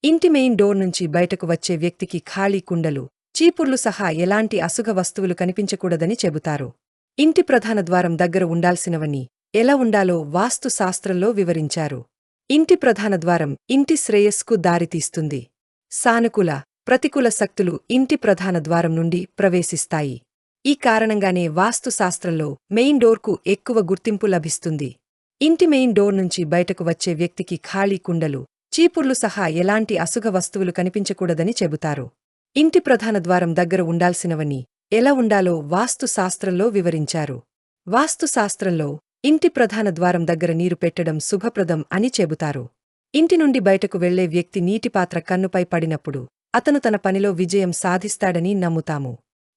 ఇంటి main door నుంచి బయటకు వచ్చే వ్యక్తికి ఖాళీ కుండలు, చీపుర్లు సహా ఎలాంటి అశుభ వస్తువులు కనిపించకూడదని చెబుతారు. ఇంటి ప్రధాన ద్వారం దగ్గర ఉండాల్సినవన్నీ ఎలా ఉండాలో వాస్తు శాస్త్రంలో వివరించారు. ఇంటి ప్రధాన ద్వారం ఇంటి శ్రేయస్సుకు దారితీస్తుంది. సానుకూల, ప్రతికూల శక్తులు ఇంటి ప్రధాన ద్వారం నుండి ప్రవేశిస్తాయి. ఈ కారణంగానే వాస్తు శాస్త్రంలో మెయిన్ డోర్కు ఎక్కువ గుర్తింపు లభిస్తుంది. ఇంటి మెయిన్ డోర్ నుంచి బయటకు వచ్చే వ్యక్తికి ఖాళీ కుండలు, చీపుర్లు సహా ఎలాంటి అశుభ వస్తువులు కనిపించకూడదని చెబుతారు. ఇంటి ప్రధాన ద్వారం దగ్గర ఉండాల్సినవన్నీ ఎలా ఉండాలో వాస్తు శాస్త్రంలో వివరించారు. వాస్తు శాస్త్రంలో ఇంటి ప్రధాన ద్వారం దగ్గర నీరు పెట్టడం శుభప్రదం అని చెబుతారు. ఇంటి నుండి బయటకు వెళ్లే వ్యక్తి నీటిపాత్ర కన్నుపై పడినప్పుడు అతను తన పనిలో విజయం సాధిస్తాడని నమ్ముతాము.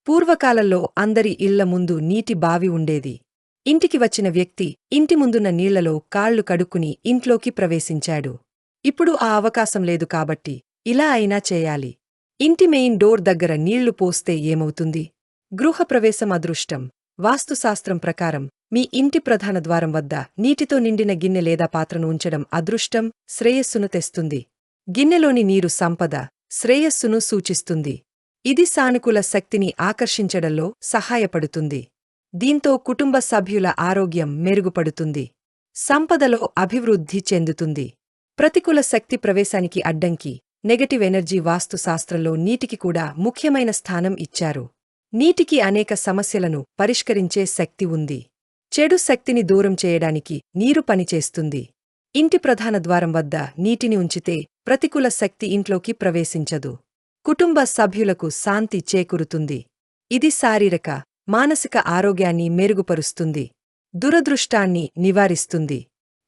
పూర్వకాలంలో అందరి ఇళ్ల ముందు నీటి బావి ఉండేది. ఇంటికి వచ్చిన వ్యక్తి ఇంటి ముందున్న నీళ్లలో కాళ్లు కడుక్కుని ఇంట్లోకి ప్రవేశించాడు. ఇప్పుడు ఆ అవకాశం లేదు కాబట్టి ఇలా అయినా చేయాలి. ఇంటి మెయిన్ డోర్ దగ్గర నీళ్లు పోస్తే ఏమవుతుంది? గృహప్రవేశం అదృష్టం. వాస్తుశాస్త్రం ప్రకారం మీ ఇంటి ప్రధాన ద్వారం వద్ద నీటితో నిండిన గిన్నె లేదా పాత్రను ఉంచడం అదృష్టం, శ్రేయస్సును తెస్తుంది. గిన్నెలోని నీరు సంపద, శ్రేయస్సును సూచిస్తుంది. ఇది సానుకూల శక్తిని ఆకర్షించడంలో సహాయపడుతుంది. దీంతో కుటుంబ సభ్యుల ఆరోగ్యం మెరుగుపడుతుంది. సంపదలో అభివృద్ధి చెందుతుంది. ప్రతికూల శక్తి ప్రవేశానికి అడ్డంకి, నెగటివ్ ఎనర్జీ. వాస్తు శాస్త్రంలో నీటికి కూడా ముఖ్యమైన స్థానం ఇచ్చారు. నీటికి అనేక సమస్యలను పరిష్కరించే శక్తి ఉంది. చెడు శక్తిని దూరం చేయడానికి నీరు పనిచేస్తుంది. ఇంటి ప్రధాన ద్వారం వద్ద నీటిని ఉంచితే ప్రతికూల శక్తి ఇంట్లోకి ప్రవేశించదు. కుటుంబ సభ్యులకు శాంతి చేకూరుతుంది. ఇది శారీరక, మానసిక ఆరోగ్యాన్ని మెరుగుపరుస్తుంది. దురదృష్టాన్ని నివారిస్తుంది.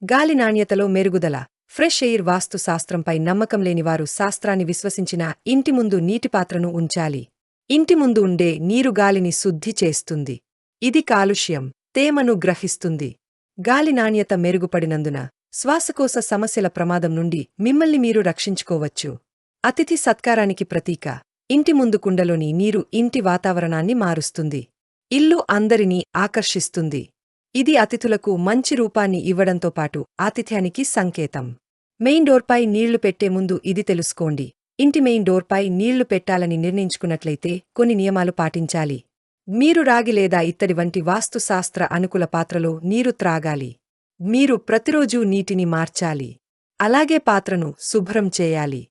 గాలి నాణ్యతలో మెరుగుదల. Fresh air. వాస్తు శాస్త్రంపై నమ్మకం లేనివారు శాస్త్రాన్ని విశ్వసించిన ఇంటి ముందు నీటిపాత్రను ఉంచాలి. ఇంటి ముందు ఉండే నీరు గాలిని శుద్ధి చేస్తుంది. ఇది కాలుష్యం, తేమను గ్రహిస్తుంది. గాలి నాణ్యత మెరుగుపడినందున శ్వాసకోశ సమస్యల ప్రమాదం నుండి మిమ్మల్ని మీరు రక్షించుకోవచ్చు. అతిథి సత్కారానికి ప్రతీక. ఇంటి ముందు కుండలోని నీరు ఇంటి వాతావరణాన్ని మారుస్తుంది. ఇల్లు అందరినీ ఆకర్షిస్తుంది. ఇది అతిథులకు మంచి రూపాన్ని ఇవ్వడంతో పాటు ఆతిథ్యానికి సంకేతం. మెయిన్ డోర్పై నీళ్లు పెట్టే ముందు ఇది తెలుసుకోండి. ఇంటి మెయిన్ డోర్పై నీళ్లు పెట్టాలని నిర్ణయించుకున్నట్లయితే కొన్ని నియమాలు పాటించాలి. మీరు రాగి లేదా ఇత్తడి వంటి వాస్తుశాస్త్ర అనుకూల పాత్రలో నీరు త్రాగాలి. మీరు ప్రతిరోజూ నీటిని మార్చాలి. అలాగే పాత్రను శుభ్రం చేయాలి.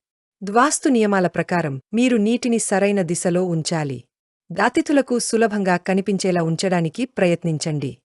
వాస్తు నియమాల ప్రకారం మీరు నీటిని సరైన దిశలో ఉంచాలి. అతిథులకు సులభంగా కనిపించేలా ఉంచడానికి ప్రయత్నించండి.